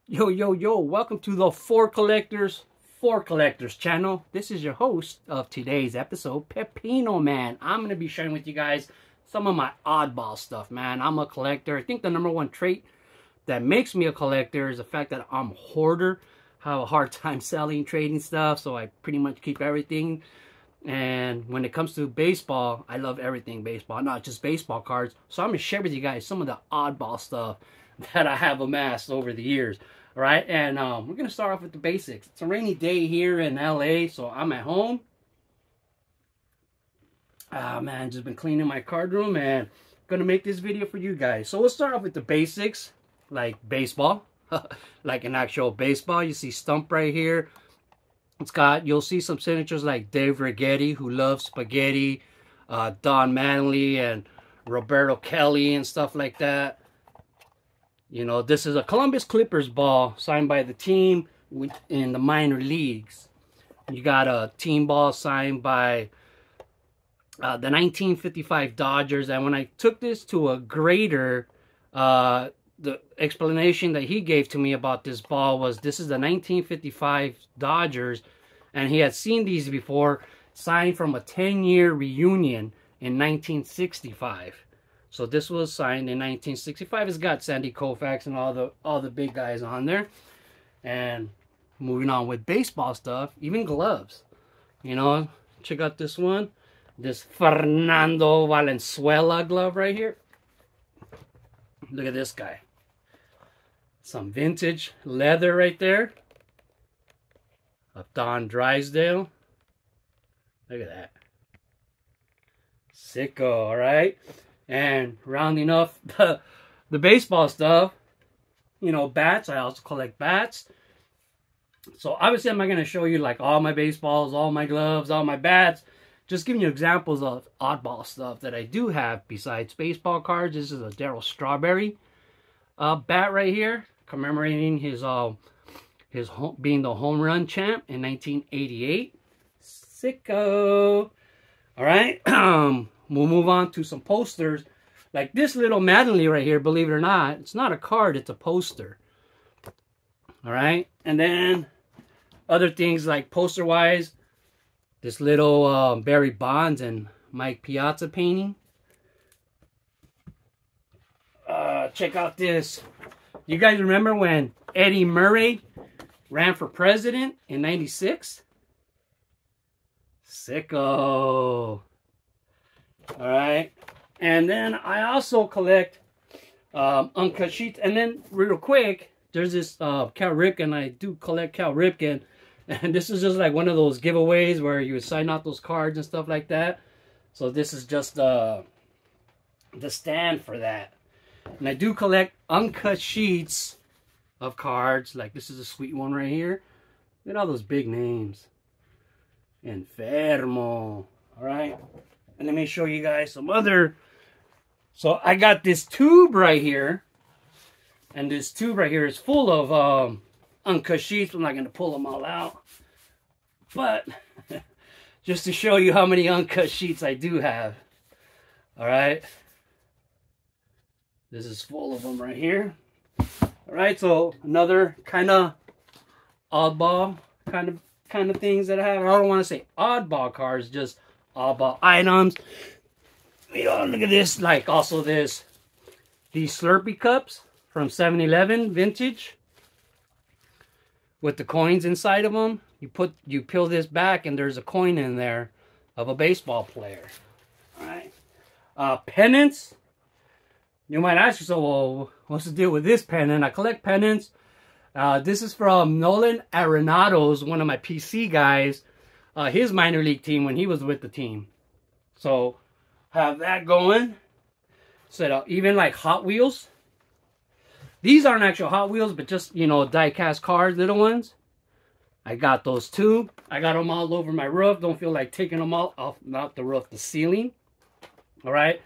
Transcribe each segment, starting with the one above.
Yo, welcome to the For Collectors channel. This is your host of today's episode, Pepino, man. I'm going to be sharing with you guys some of my oddball stuff, man. I'm a collector. I think the number one trait that makes me a collector is the fact that I'm a hoarder. I have a hard time selling, trading stuff, so I pretty much keep everything. And when it comes to baseball, I love everything baseball, not just baseball cards. So I'm going to share with you guys some of the oddball stuff that I have amassed over the years. All right, and we're going to start off with the basics. It's a rainy day here in LA, so I'm at home. Ah, man, just been cleaning my card room and going to make this video for you guys. So we'll start off with the basics, like baseball, like an actual baseball. You see stump right here. It's got, you'll see some signatures like Dave Righetti, who loves spaghetti, Don Manley, and Roberto Kelly and stuff like that. You know, this is a Columbus Clippers ball signed by the team in the minor leagues. You got a team ball signed by the 1955 Dodgers. And when I took this to a grader, the explanation that he gave to me about this ball was this is the 1955 Dodgers. And he had seen these before, signed from a 10-year reunion in 1965. So this was signed in 1965. It's got Sandy Koufax and all the big guys on there. And moving on with baseball stuff, even gloves. You know, check out this one. This Fernando Valenzuela glove right here. Look at this guy. Some vintage leather right there. Of Don Drysdale. Look at that. Sicko, all right? And rounding off the baseball stuff, you know, bats. I also collect bats. So obviously I'm not going to show you like all my baseballs, all my gloves, all my bats. Just giving you examples of oddball stuff that I do have besides baseball cards. This is a Darryl Strawberry bat right here, commemorating his being the home run champ in 1988. Sicko. All right. We'll move on to some posters. Like this little Mattingly right here, believe it or not, it's not a card, it's a poster. All right. And then other things like poster-wise, this little Barry Bonds and Mike Piazza painting. Check out this. You guys remember when Eddie Murray ran for president in '96? Sicko. All right, and then I also collect uncut sheets. And then real quick, there's this Cal Ripken. I do collect Cal Ripken, and this is just like one of those giveaways where you would sign out those cards and stuff like that. So this is just the stand for that. And I do collect uncut sheets of cards. Like this is a sweet one right here. Look at all those big names. Enfermo. All right. And let me show you guys some other. So I got this tube right here. And this tube right here is full of uncut sheets. I'm not going to pull them all out. But just to show you how many uncut sheets I do have. All right. This is full of them right here. All right. So another kind of oddball kind of things that I have. I don't want to say oddball cards, just oddball items. You know, look at this. Like also these Slurpee cups from 7-Eleven vintage with the coins inside of them. You peel this back and there's a coin in there of a baseball player. All right. Pennants. You might ask yourself, well, what's the deal with this pennant? I collect pennants. This is from Nolan Arenado's, one of my PC guys. His minor league team when he was with the team. So have that going. So even like Hot Wheels. These aren't actual Hot Wheels, but just, you know, die-cast cars, little ones. I got those too. I got them all over my roof. Don't feel like taking them all off, not the roof, the ceiling. All right.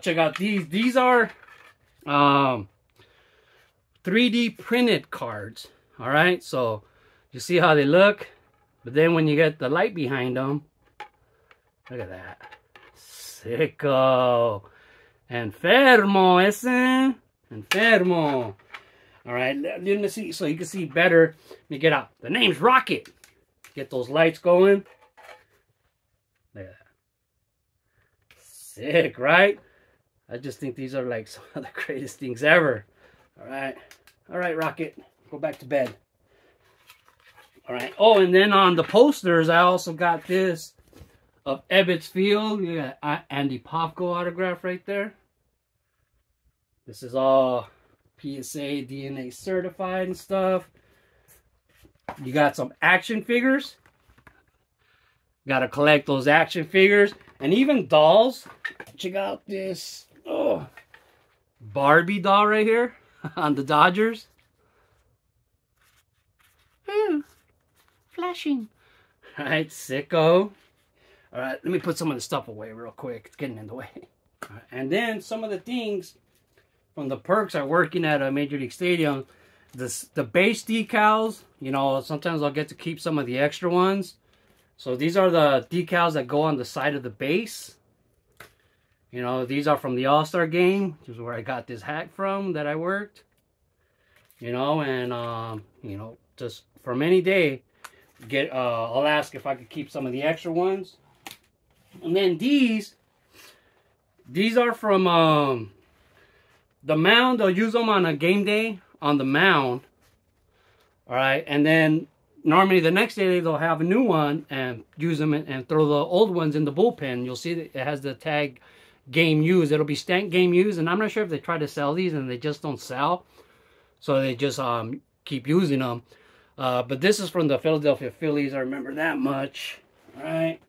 Check out these. These are 3D printed cards. All right. So you see how they look. But then when you get the light behind them, look at that. Sicko. Enfermo, ese. Enfermo. All right, let me see so you can see better. Let me get out. The name's Rocket. Get those lights going. Look at that. Sick, right? I just think these are like some of the greatest things ever. All right, Rocket, go back to bed. All right. Oh, and then on the posters, I also got this of Ebbets Field. You got Andy Popko autograph right there. This is all PSA DNA certified and stuff. You got some action figures. Got to collect those action figures and even dolls. Check out this Barbie doll right here on the Dodgers. Flashing. All right, sicko. All right, let me put some of the stuff away real quick. It's getting in the way. All right, and then some of the things from the perks are working at a Major League Stadium. The base decals, you know, sometimes I'll get to keep some of the extra ones. So these are the decals that go on the side of the base. You know, these are from the All-Star game, which is where I got this hat from that I worked. You know, and you know, just from any day, I'll ask if I could keep some of the extra ones. And then these are from the mound. They'll use them on a game day on the mound. All right, and then normally the next day they'll have a new one and use them and throw the old ones in the bullpen. You'll see that it has the tag game used. It'll be stamped game used, and I'm not sure if they try to sell these and they just don't sell, so they just keep using them. But this is from the Philadelphia Phillies. I remember that much. All right.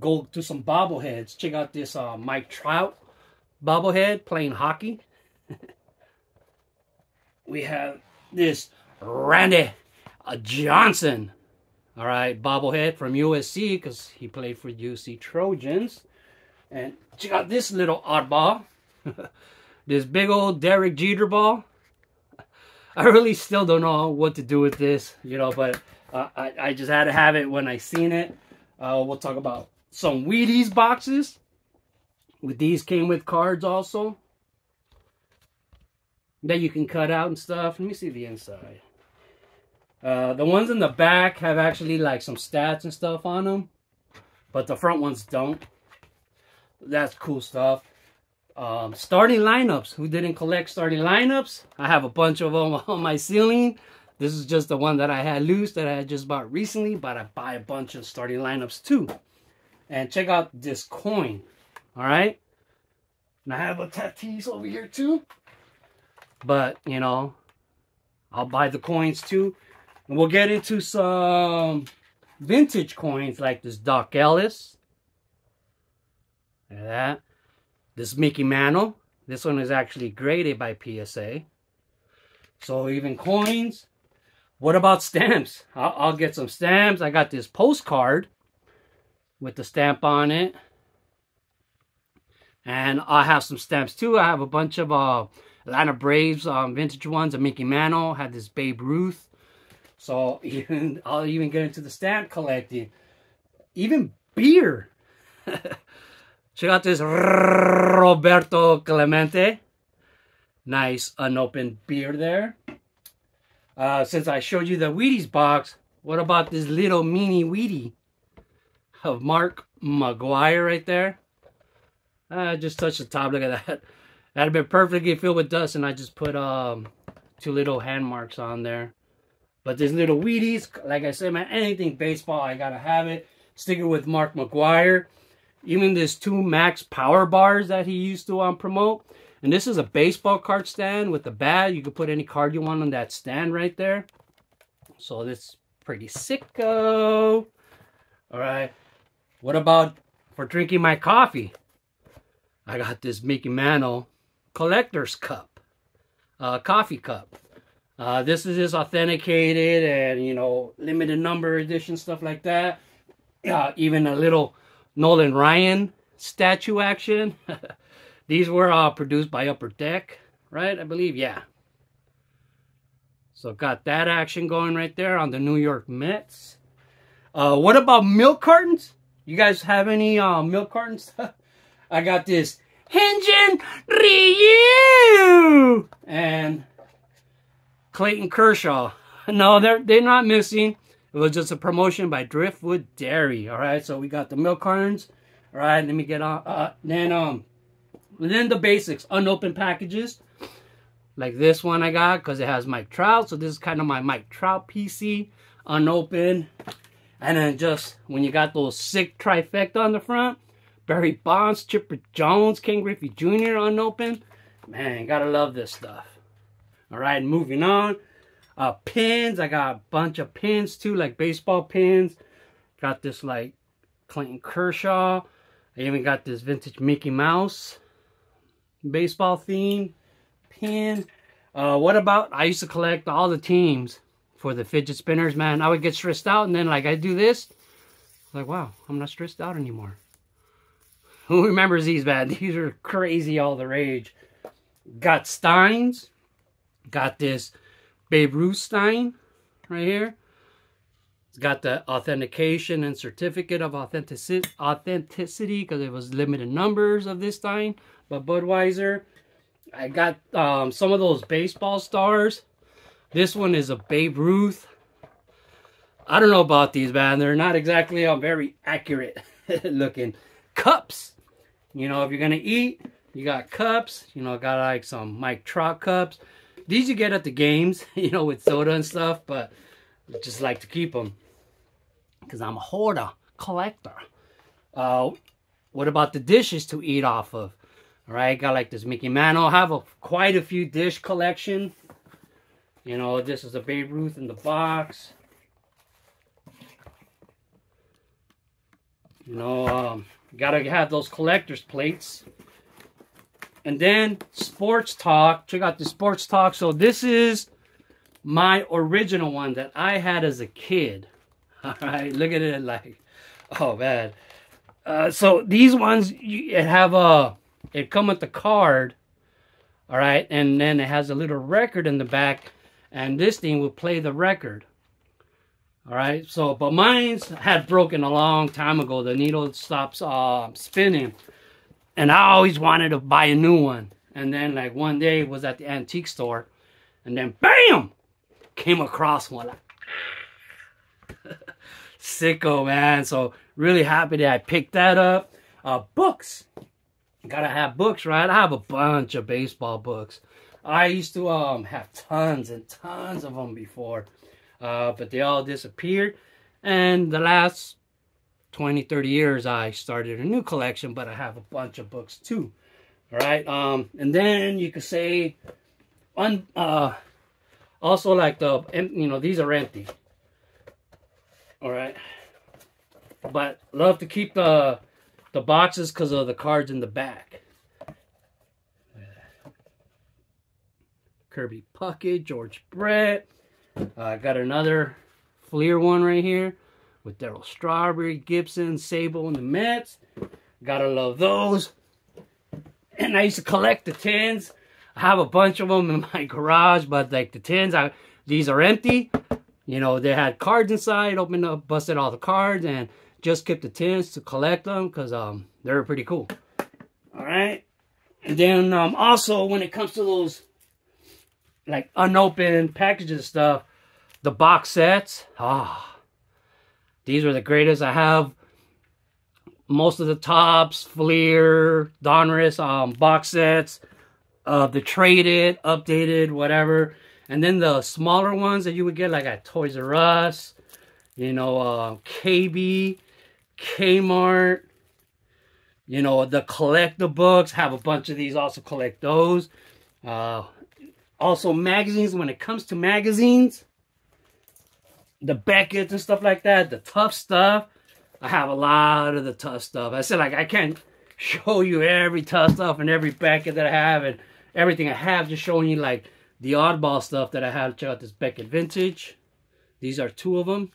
Go to some bobbleheads. Check out this Mike Trout bobblehead playing hockey. We have this Randy Johnson. All right, bobblehead from USC because he played for UC Trojans. And check out this little oddball. This big old Derek Jeter ball. I really still don't know what to do with this, you know, but I just had to have it when I seen it. We'll talk about some Wheaties boxes. With these came with cards also that you can cut out and stuff. Let me see the inside. The ones in the back have actually like some stats and stuff on them, but the front ones don't. That's cool stuff. Starting lineups. Who didn't collect starting lineups? I have a bunch of them on my ceiling. This is just the one that I had loose that I had just bought recently, but I buy a bunch of starting lineups too. And check out this coin. All right. And I have a Tatis over here too. But, you know, I'll buy the coins too. And we'll get into some vintage coins like this Doc Ellis. Look at that. This Mickey Mantle. This one is actually graded by PSA. So even coins. What about stamps? I'll get some stamps. I got this postcard with the stamp on it. And I have some stamps too. I have a bunch of Atlanta Braves vintage ones. A Mickey Mantle. Had this Babe Ruth. So I'll even get into the stamp collecting. Even beer. Check out this Roberto Clemente. Nice unopened beer there. Since I showed you the Wheaties box, what about this little mini Wheatie of Mark McGwire right there? Just touch the top. Look at that. That'd been perfectly filled with dust, and I just put 2 little hand marks on there. But this little Wheaties, like I said, man, anything baseball, I gotta have it. Sticking with Mark McGwire. Even this 2 Max Power Bars that he used to promote. And this is a baseball card stand with a bat. You can put any card you want on that stand right there. So this is pretty sicko. Alright. What about for drinking my coffee? I got this Mickey Mantle collector's cup. Coffee cup. This is just authenticated and, you know, limited number edition, stuff like that. Even a little Nolan Ryan statue action. These were produced by Upper Deck, right? I believe, yeah. So got that action going right there on the New York Mets. What about milk cartons? You guys have any milk cartons? I got this Hyunjin Ryu! And Clayton Kershaw. No, they're not missing. It was just a promotion by Driftwood Dairy. All right, so we got the milk cartons. All right, let me get on. Then the basics, unopened packages. Like this one I got because it has Mike Trout. So this is kind of my Mike Trout PC, unopened. And then just when you got those sick trifecta on the front, Barry Bonds, Chipper Jones, Ken Griffey Jr. unopened. Man, gotta love this stuff. All right, moving on. Pins, I got a bunch of pins too, like baseball pins. Got this like Clayton Kershaw. I even got this vintage Mickey Mouse baseball theme pin. What about, I used to collect all the teams for the fidget spinners, man. I would get stressed out, and then like I do this, like wow, I'm not stressed out anymore. Who remembers these, man? These are crazy, all the rage. Got Steins. Got this Babe Ruth Stein right here. It's got the authentication and certificate of authenticity because it was limited numbers of this Stein by Budweiser. I got some of those baseball stars. This one is a Babe Ruth. I don't know about these, man. They're not exactly very accurate looking. Cups. You know, if you're going to eat, you got cups. You know, got like some Mike Trout cups. These you get at the games, you know, with soda and stuff. But I just like to keep them because I'm a hoarder, collector. What about the dishes to eat off of? All right, got like this Mickey Mantle. I have quite a few dish collection. You know, this is a Babe Ruth in the box. You know, gotta have those collector's plates. And then Sports Talk. Check out the Sports Talk. So this is my original one that I had as a kid. All right, look at it like, oh man. So these ones, it come with the card. All right, and then it has a little record in the back, and this thing will play the record. All right, so, but mine's had broken a long time ago. The needle stops spinning. And I always wanted to buy a new one. And then, like, one day was at the antique store. And then, bam! Came across one. Sicko, man. So, really happy that I picked that up. Books. Gotta have books, right? I have a bunch of baseball books. I used to have tons and tons of them before. But they all disappeared. And the last 20, 30 years, I started a new collection, but I have a bunch of books too. All right. And then you could say, also like you know, these are empty. All right. But love to keep the boxes because of the cards in the back. Kirby Puckett, George Brett. I got another Fleer one right here with Darryl Strawberry, Gibson, Sable, and the Mets. Gotta love those. And I used to collect the tins. I have a bunch of them in my garage, but like the tins, these are empty. You know, they had cards inside, opened up, busted all the cards, and just kept the tins to collect them because they're pretty cool. All right. And then also when it comes to those like unopened packages and stuff, the box sets, these are the greatest. I have most of the Topps, Fleer, Donruss box sets, the traded, updated, whatever. And then the smaller ones that you would get like at Toys R Us, you know, KB, Kmart, you know, the collector books. Have a bunch of these, also collect those. Also magazines, when it comes to magazines, the Beckett's and stuff like that, the tough stuff. I have a lot of the tough stuff. I said, like, I can't show you every tough stuff and every Beckett that I have and everything I have, just showing you like the oddball stuff that I have. Check out this Beckett Vintage. These are two of them.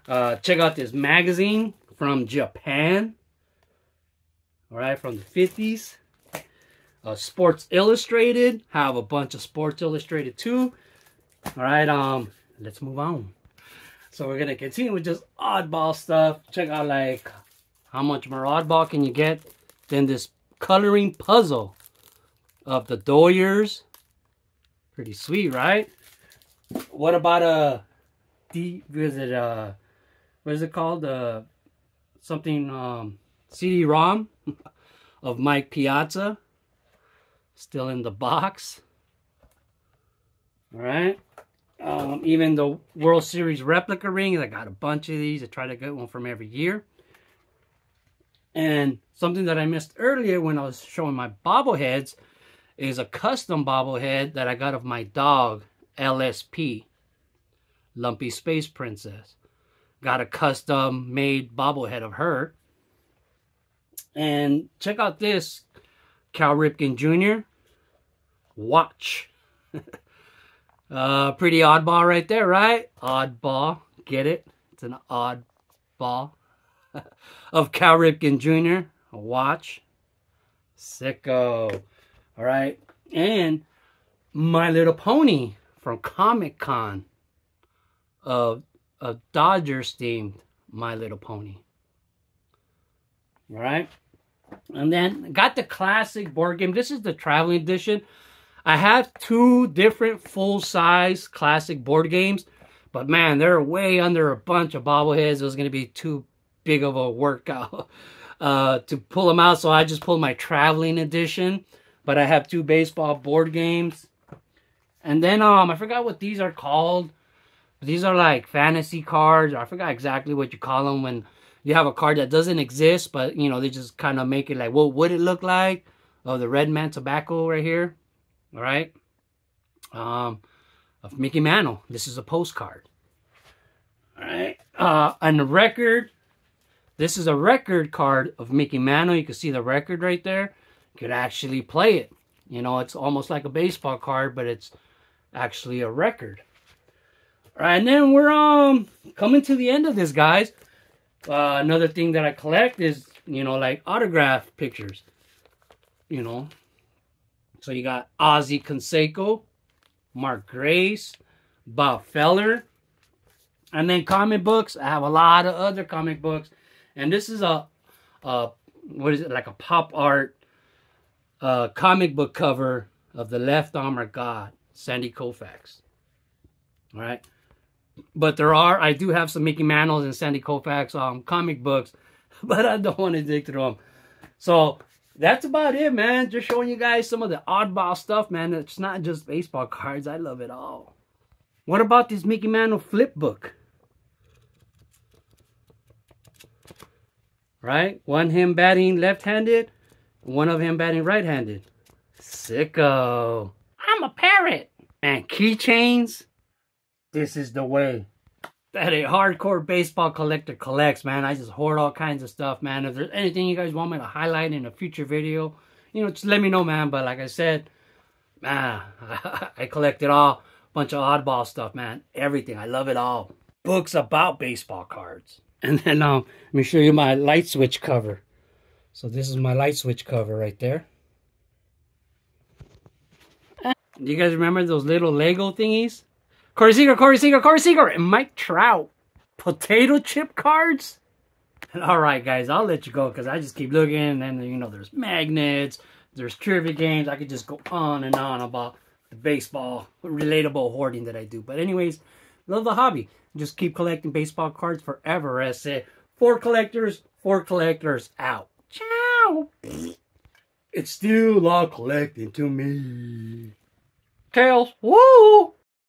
Check out this magazine from Japan. All right, from the 50s. Sports Illustrated. Have a bunch of Sports Illustrated too. All right, let's move on. So we're gonna continue with just oddball stuff. Check out like how much more oddball can you get than this coloring puzzle of the Doyers, Pretty sweet, right? What about what is it called? Something CD-ROM of Mike Piazza. Still in the box. All right. Even the World Series replica rings. I got a bunch of these. I try to get one from every year. And something that I missed earlier when I was showing my bobbleheads is a custom bobblehead that I got of my dog, LSP, Lumpy Space Princess. Got a custom made bobblehead of her. And check out this Cal Ripken Jr. watch. Pretty oddball right there, right? Oddball. Get it? It's an oddball. Of Cal Ripken Jr. A watch. Sicko. All right. And My Little Pony from Comic Con. A Dodgers themed My Little Pony. All right. And then got the classic board game. This is the traveling edition. I have two different full-size classic board games. But man, they're way under a bunch of bobbleheads. It was going to be too big of a workout to pull them out. So I just pulled my traveling edition. But I have two baseball board games. And then I forgot what these are called. These are like fantasy cards. I forgot exactly what you call them when you have a card that doesn't exist. But, you know, they just kind of make it like, what would it look like? Oh, the Red Man Tobacco right here. All right. Of Mickey Mantle. This is a postcard. All right. And the record. This is a record card of Mickey Mantle. You can see the record right there. You could actually play it. You know, it's almost like a baseball card, but it's actually a record. All right, and then we're coming to the end of this, guys. Another thing that I collect is, you know, like autograph pictures. You know. So you got Ozzie Canseco, Mark Grace, Bob Feller. And then comic books. I have a lot of other comic books. And this is what is it, like a pop art comic book cover of the Left Armor God, Sandy Koufax. All right. But I do have some Mickey Mantles and Sandy Koufax comic books, but I don't want to dig through them. So that's about it, man. Just showing you guys some of the oddball stuff, man. It's not just baseball cards. I love it all. What about this Mickey Mantle flip book? Right? One him batting left-handed, one of him batting right-handed. Sicko. I'm a parrot. And keychains. This is the way that a hardcore baseball collector collects, man. I just hoard all kinds of stuff, man. If there's anything you guys want me to highlight in a future video, you know, just let me know, man. But like I said, I collect it all. Bunch of oddball stuff, man. Everything. I love it all. Books about baseball cards. And then let me show you my light switch cover. So this is my light switch cover right there. Do you guys remember those little Lego thingies? Corey Seager, and Mike Trout. Potato chip cards? Alright guys, I'll let you go because I just keep looking, and then, you know, there's magnets, there's trivia games. I could just go on and on about the baseball relatable hoarding that I do. But anyways, love the hobby. Just keep collecting baseball cards forever. As I said, four collectors out. Ciao. It's still all collecting to me. Tails, woo!